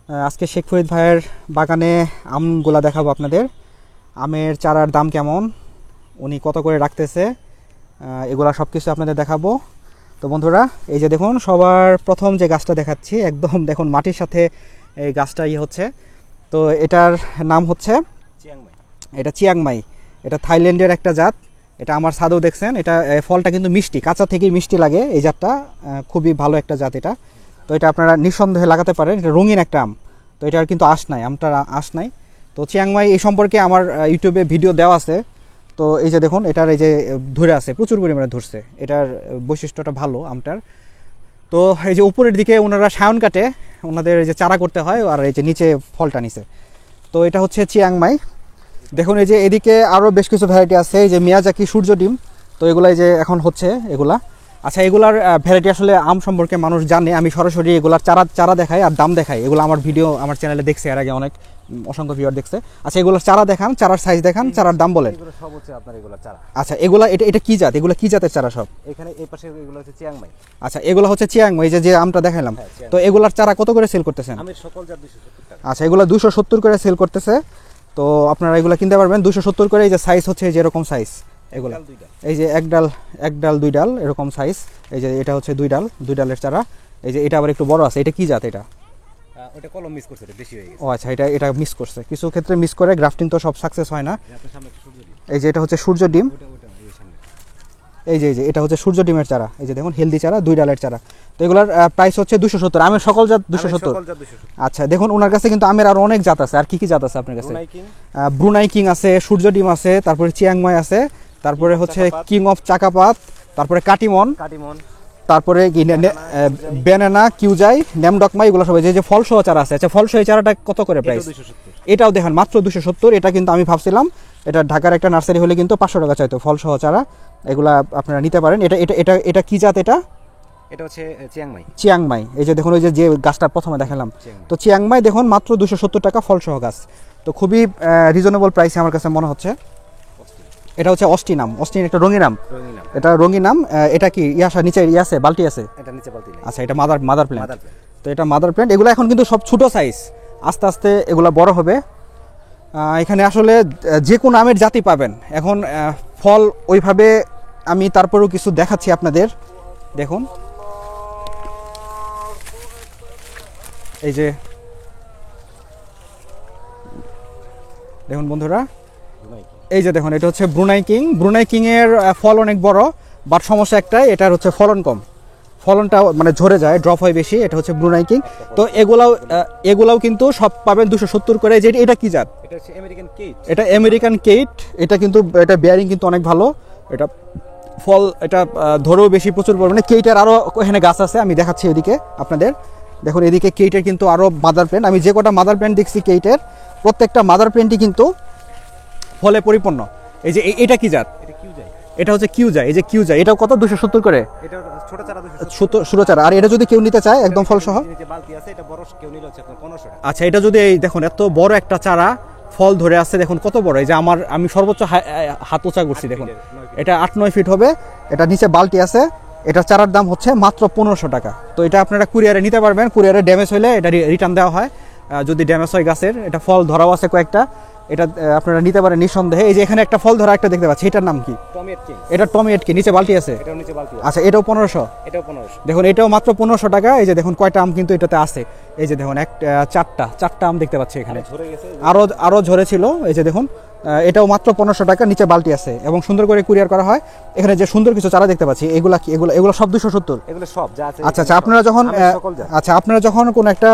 আজকে শেখ ফরিদ ভাইয়ের বাগানে আমগুলা দেখাবো আপনাদের। আমের চারার দাম কেমন, উনি কত করে রাখতেছে, এগুলা সব কিছু আপনাদের দেখাবো। তো বন্ধুরা, এই যে দেখুন, সবার প্রথম যে গাছটা দেখাচ্ছি, একদম দেখুন মাটির সাথে এই গাছটা হচ্ছে। তো এটার নাম হচ্ছে চিয়াংমাই। এটা চিয়াংমাই, এটা থাইল্যান্ডের একটা জাত। এটা আমার ছাদেও দেখছেন। এটা ফলটা কিন্তু মিষ্টি, কাঁচা থেকেই মিষ্টি লাগে। এই জাতটা খুবই ভালো একটা জাত এটা। তো এটা আপনারা নিঃসন্দেহে লাগাতে পারেন। এটা রঙিন একটা আম। তো এটার কিন্তু আঁশ নাই, আমটার আঁশ নাই। তো চিয়াংমাই এই সম্পর্কে আমার ইউটিউবে ভিডিও দেওয়া আছে। তো এই যে দেখুন, এটার এই যে ধরে আছে, প্রচুর পরিমাণে ধরছে। এটার বৈশিষ্ট্যটা ভালো আমটার। তো এই যে উপরের দিকে ওনারা সায়ন কাটে, ওনাদের এই যে চারা করতে হয়, আর এই যে নিচে ফলটা নিচে। তো এটা হচ্ছে চিয়াংমাই। দেখুন এই যে এদিকে আরও বেশ কিছু ভ্যারাইটি আছে। এই যে মিয়াজাকি সূর্য ডিম। তো এগুলাই যে এখন হচ্ছে এগুলা। আচ্ছা, এগুলার ভ্যারাইটি আসলে আম সম্পর্কে মানুষ জানে। আমি সরাসরি এগুলার চারা দেখাই আর দাম দেখাই। এগুলো আমার ভিডিও আমার চ্যানেলে দেখছে, এর আগে অনেক অসংখ্য ভিউয়ার দেখছে। আচ্ছা, এগুলোর চারা দেখান, চারার সাইজ দেখান, চারার দাম বলেন। এগুলো সব হচ্ছে আপনার এগুলো চারা। আচ্ছা, এগুলা এটা কি জাত? এগুলো কি জাতের চারা সব? এখানে এই পাশে এগুলো হচ্ছে চিয়াংমাই। আচ্ছা, এগুলো হচ্ছে চিয়াংমাই, যে আমটা দেখাইলাম। তো এগুলার চারা কত করে সেল করতেছেন? আমি সকল জাত 270 টাকা। আচ্ছা, এগুলো 270 করে সেল করতেছে। তো আপনারা এগুলো কিনতে পারবেন 270 করে। এই যে সাইজ হচ্ছে যে এরকম সাইজ এগুলো। এই যে এক ডাল 2 ডাল এরকম সাইজ। এই যে এটা হচ্ছে 2 ডালের চারা। এই যে এটা আবার একটু বড় আছে। এটা কি জাত? এটা ওটা কলম মিস করছে, এটা বেশি হয়ে গেছে। ও আচ্ছা, এটা মিস করছে। কিছু ক্ষেত্রে মিস করে, গ্রাফটিং তো সব সাকসেস হয় না। এই যে এটা হচ্ছে সূর্য ডিম। এই যে এটা হচ্ছে সূর্য ডিমের চারা। এই যে দেখুন, হেলদি চারা, 2 ডালের চারা। তো এগুলোর প্রাইস হচ্ছে 270। আমের সকল জাত 270। আচ্ছা, দেখুন ওনার কাছে কিন্তু আমের আরো অনেক জাত আছে। আর কি জাত আছে আপনার কাছে? ব্রুনাই কিং আছে, সূর্য ডিম আছে, তারপরে চিয়াংমাই আছে, তারপরে হচ্ছে কিং অফ চাকাপাত, তারপরে কাটিমন, তারপরে ব্যানানা, কিউজাই, নেমডকমাই, এগুলো সব। যে ফল সহ চারা আছে। আচ্ছা, ফল সহ চারাটা কত করে প্রাইস? এটাও দেখেন মাত্র 270। এটা কিন্তু আমি ভাবছিলাম এটা ঢাকার একটা নার্সারি হলে কিন্তু 500 টাকা চাইতো ফল সহ চারা। এগুলা আপনারা নিতে পারেন। এটা কি জাত? এটা হচ্ছে চিয়াংমাই। এই যে দেখুন, ওই যে গাছটা প্রথমে দেখালাম। তো চিয়াংমাই দেখুন মাত্র 270 টাকা ফল সহ গাছ। তো খুবই রিজনেবল প্রাইসে আমার কাছে মনে হচ্ছে। এটা হচ্ছে অস্টিন আম। অস্টিন একটা রঙিন আম। এটা রঙিন আম। এটা কি নিচে আছে, বালতি আছে? এটা নিচে বালতি নাই। আচ্ছা, এটা মাদার প্ল্যান্ট। তো এটা মাদার প্ল্যান্ট। এগুলো এখন কিন্তু সব ছোট সাইজ, আস্তে আস্তে এগুলো বড় হবে। এখানে আসলে যে কোনো আমের জাতি পাবেন। এখন ফল ওইভাবে আমি তারপরেও কিছু দেখাচ্ছি আপনাদের। দেখুন এই যে দেখুন বন্ধুরা, এই যে দেখুন, এটা হচ্ছে ব্রুনাই কিং। ব্রুনাই কিং এর ফল অনেক বড়, বাট সমস্যা একটাই, এটার হচ্ছে ফলন কম। ফলনটা মানে ঝরে যায়, ড্রপ হয় বেশি। এটা হচ্ছে ব্রুনাই কিং। তো এগুলাও কিন্তু সব পাবেন 270 করে। যে এটা কি জাত? এটা হচ্ছে আমেরিকান কেট। এটা আমেরিকান কেট। এটা কিন্তু এটা বেয়ারিং কিন্তু অনেক ভালো। এটা ফল এটা ধরেও বেশি, প্রচুর পরিমাণে। কেটের আরও এখানে গাছ আছে, আমি দেখাচ্ছি এদিকে আপনাদের। দেখুন এদিকে কেটের কিন্তু আরও মাদার প্ল্যান্ট। আমি যে কটা মাদার প্ল্যান্ট দেখছি কেটের, প্রত্যেকটা মাদার প্ল্যান্টই কিন্তু ফলে পরিপূর্ণ। এই যে এটা কি জাত? এটা হচ্ছে কিউজাই। এই যে কিউজাই, এটাও কত? 270 করে। এটা ছোট চারা 270। ছোট চারা। আর এটা যদি কেউ নিতে চায় একদম ফল সহ, নিচে বালতি আছে, এটা বড় কেউ নিলে হচ্ছে 1500 টাকা। আচ্ছা, এটা যদি এই দেখুন এত বড় একটা চারা, ফল ধরে আসছে, দেখুন কত বড়। এই যে আমি সর্বোচ্চ হাত উঁচা করছি, দেখুন এটা 8-9 ফিট হবে। এটা নিচে বালতি আছে। এটা চারার দাম হচ্ছে মাত্র 1500 টাকা। তো এটা আপনারা কুরিয়ারে নিতে পারবেন। কুরিয়ারে ড্যামেজ হলে এটা রিটার্ন দেওয়া হয়, যদি ড্যামেজ হয় গাছের। এটা ফল ধরাও আছে কয়েকটা। এটা আপনারা নিতে পারেন নিঃসন্দেহে। এই যে এখানে একটা ফল ধরা একটা দেখতে পাচ্ছি, এটার নাম কি? এটা টমেট কি? নিচে বালতি আছে। আচ্ছা, এটাও 1500। দেখুন এটাও মাত্র 1500 টাকা। এই যে দেখুন কয়টা আম কিন্তু এটাতে আছে। এই যে দেখুন চারটা আম দেখতে পাচ্ছি এখানে। আরো ঝরে ছিল। এই যে দেখুন, এটাও মাত্র 1500 টাকা। নিচে বালতি আছে এবং সুন্দর করে কুরিয়ার করা হয়। এখানে যে সুন্দর কিছু চারা দেখতে পাচ্ছি, এগুলো কি? এগুলো সব 270। এগুলো সব যা আছে। আচ্ছা, আপনারা যখন কোন একটা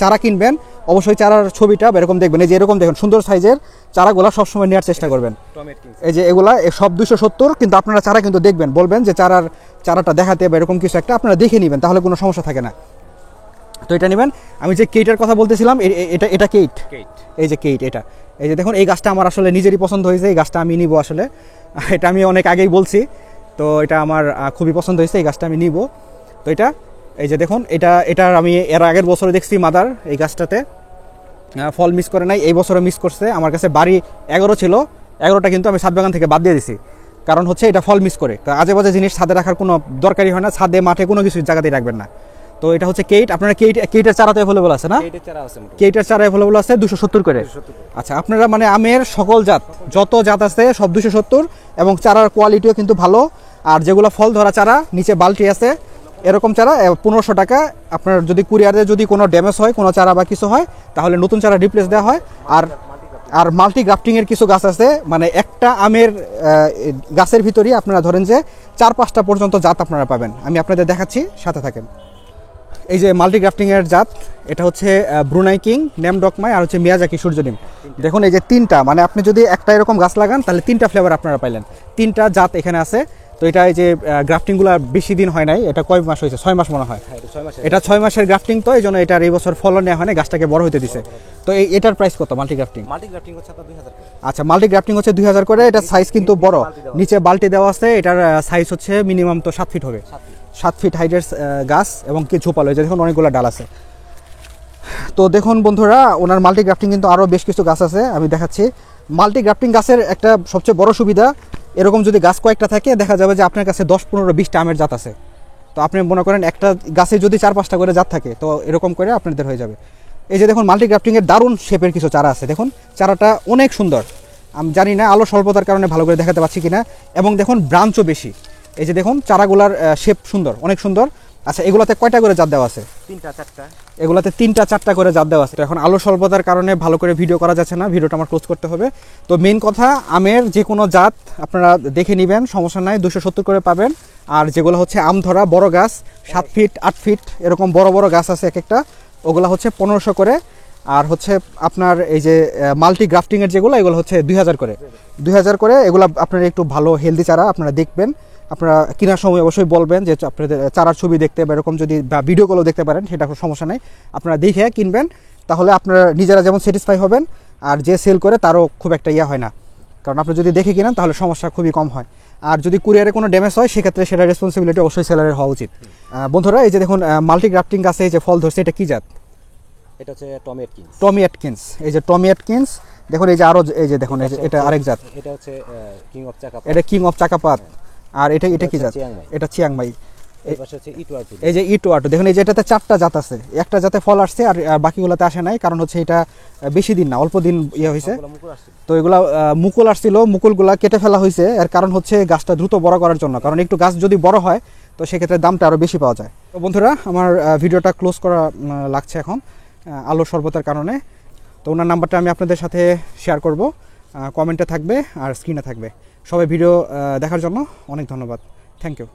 চারা কিনবেন, অবশ্যই চারার ছবিটা এরকম দেখবেন। এই যে এরকম দেখুন, সুন্দর সাইজের চারাগুলো সবসময় নেওয়ার চেষ্টা করবেন। এই যে এগুলা সব 270। কিন্তু আপনারা চারা কিন্তু দেখবেন, বলবেন যে চারাটা দেখাতে বা এরকম কিছু একটা আপনারা দেখে নেবেন, তাহলে কোনো সমস্যা থাকে না। তো এটা নেবেন। আমি যে কেটের কথা বলতেছিলাম, এটা কেট। এই যে কেট, এটা এই যে দেখুন, এই গাছটা আমার আসলে নিজেরই পছন্দ হয়েছে। এই গাছটা আমি নিব আসলে। এটা আমি অনেক আগেই বলছি। তো এটা আমার খুবই পছন্দ হয়েছে, এই গাছটা আমি নিব। তো এটা এই যে দেখুন, এটার আমি এর আগের বছরে দেখছি মাদার এই গাছটাতে ফল মিস করে নাই, এই বছরে মিস করছে। আমার কাছে বাড়ি 11 ছিল, 11টা কিন্তু আমি ছাদ বাগান থেকে বাদ দিয়ে দিছি। কারণ হচ্ছে এটা ফল মিস করে। আজে বাজে জিনিস ছাদে রাখার কোনো দরকারই হয় না। ছাদে, মাঠে কোনো কিছু জায়গাতেই রাখবেন না। তো এটা হচ্ছে কেইট, আপনারা কেইটের চারা তো অ্যাভেলেবল আছে না? এইটার চারা আছে মোটামুটি কেইটের চারা অ্যাভেলেবল আছে 270 করে। 270 করে। আচ্ছা, আপনারা মানে আমের সকল জাত, যত জাত আছে সব 270, এবং চারার কোয়ালিটিও কিন্তু ভালো। আর যেগুলো ফল ধরা চারা, নিচে বালতি আছে, এরকম চারা 1500 টাকা। আপনার যদি কুরিয়ারে যদি কোনো ড্যামেজ হয়, কোনো চারা বা কিছু হয়, তাহলে নতুন চারা রিপ্লেস দেওয়া হয়। আর মাল্টি গ্রাফটিংয়ের কিছু গাছ আছে, মানে একটা আমের গাছের ভিতরেই আপনারা ধরেন যে 4-5টা পর্যন্ত জাত আপনারা পাবেন। আমি আপনাদের দেখাচ্ছি, সাথে থাকেন। এই যে মাল্টি গ্রাফটিংয়ের জাত, এটা হচ্ছে ব্রুনাই কিং, নেমডকমাই, আর হচ্ছে মিয়াজাকি সূর্যডিম। দেখুন এই যে 3টা, মানে আপনি যদি একটা এরকম গাছ লাগান তাহলে 3টা ফ্লেভার আপনারা পাইলেন। 3টা জাত এখানে আছে। তো এটা এই যে গ্রাফটিংগুলো বেশি দিন হয় নাই, এটা কয় মাস হয়েছে? 6 মাস মনে হয়। হ্যাঁ, এটা 6 মাসের। এটা 6 মাসের গ্রাফটিং, তো এই জন্য এটার এই বছর ফলন নেওয়া হয় না, গাছটাকে বড় হতে দিছে। তো এটার প্রাইস কত মাল্টি গ্রাফটিং? মাল্টি গ্রাফটিং হচ্ছে আপনার 2000 করে। আচ্ছা, মাল্টি গ্রাফটিং হচ্ছে 2000 করে। এটা সাইজ কিন্তু বড়, নিচে বালতি দেওয়া আছে। এটার সাইজ হচ্ছে মিনিমাম তো 7 ফিট হবে, 7 ফিট হাইটের গাছ, এবং কি ঝোপালো, এই যে দেখুন অনেকগুলো ডাল আছে। তো দেখুন বন্ধুরা, ওনার মাল্টি গ্রাফটিং কিন্তু আরও বেশ কিছু গাছ আছে, আমি দেখাচ্ছি। মাল্টি গ্রাফটিং গাছের একটা সবচেয়ে বড় সুবিধা, এরকম যদি গাছ কয়েকটা থাকে, দেখা যাবে যে আপনার কাছে 10-15-20টা আমের জাত আছে। তো আপনি মনে করেন একটা গাছে যদি 4-5টা করে জাত থাকে, তো এরকম করে আপনাদের হয়ে যাবে। এই যে দেখুন মাল্টি গ্রাফটিংয়ের দারুণ শেপের কিছু চারা আছে, দেখুন চারাটা অনেক সুন্দর। আমি জানি না আলো স্বল্পতার কারণে ভালো করে দেখাতে পাচ্ছি কিনা, এবং দেখুন ব্রাঞ্চও বেশি। এই যে দেখুন চারাগুলার শেপ সুন্দর, অনেক সুন্দর। আচ্ছা, এগুলাতে কয়টা করে জাত দেওয়া আছে? 3টা 4টা। এগুলাতে 3টা 4টা করে জাত দেওয়া আছে। তো এখন আলো স্বল্পতার কারণে ভালো করে ভিডিও করা যাচ্ছে না, ভিডিওটা আমার ক্লোজ করতে হবে। তো মেইন কথা, আমের যে কোনো জাত আপনারা দেখে নেবেন, সমস্যা নাই, 270 করে পাবেন। আর যেগুলো হচ্ছে আম ধরা বড় গাছ, 7 ফিট 8 ফিট এরকম বড় বড় গাছ আছে এক একটা, ওগুলো হচ্ছে 1500 করে। আর হচ্ছে আপনার এই যে মাল্টি গ্রাফটিংয়ের যেগুলো, এগুলো হচ্ছে 2000 করে। 2000 করে এগুলো আপনারা একটু ভালো হেলদি চারা আপনারা দেখবেন। আপনারা কেনার সময় অবশ্যই বলবেন যে আপনাদের চারার ছবি দেখতে, বা এরকম যদি বা ভিডিও কলও দেখতে পারেন, সেটা কোনো সমস্যা নেই। আপনারা দেখে কিনবেন, তাহলে আপনারা নিজেরা যেমন স্যাটিসফাই হবেন, আর যে সেল করে তারও খুব একটা ইয়া হয় না। কারণ আপনি যদি দেখে কিনেন তাহলে সমস্যা খুবই কম হয়। আর যদি কুরিয়ারে কোনো ড্যামেজ হয়, সেক্ষেত্রে সেটা রেসপন্সিবিলিটি অবশ্যই সেলারের হওয়া উচিত। বন্ধুরা, এই যে দেখুন মাল্টি গ্রাফটিং গাছে এই যে ফল ধরছে, এটা কি জাত? এটা হচ্ছে টমি এটকিন্স। টমি এটকিন্স। এই যে টমি এটকিন্স, দেখুন এই যে আরো, এই যে দেখুন, এই যে এটা আরেক জাত, এটা হচ্ছে কিং অফ চাকাপাত। এটা কিং অফ চাকাপাত। আর এটা কি জাত? চিয়াংমাই। এটা চিয়াংমাই। এই পাশে হচ্ছে ইটুয়াটু। এই যে ইটুয়াটু, দেখুন এই যে এটাতে 4টা জাত আছে, একটা জাতে ফল আসছে আর বাকিগুলোতে আসে নাই, কারণ হচ্ছে এটা বেশি দিন না, অল্প দিন ইয়ে হয়েছে। মুকুল আসছে। তো এগুলা মুকুল আসছিল, মুকুলগুলা কেটে ফেলা হয়েছে। এর কারণ হচ্ছে গাছটা দ্রুত বড় করার জন্য, কারণ একটু গাছ যদি বড় হয় তো সেক্ষেত্রে দামটা আরও বেশি পাওয়া যায়। তো বন্ধুরা, আমার ভিডিওটা ক্লোজ করা লাগছে এখন আলো স্বল্পতার কারণে। তো ওনার নাম্বারটা আমি আপনাদের সাথে শেয়ার করব, কমেন্টে থাকবে আর স্ক্রিনে থাকবে। সবাই ভিডিও দেখার জন্য অনেক ধন্যবাদ, থ্যাংক ইউ।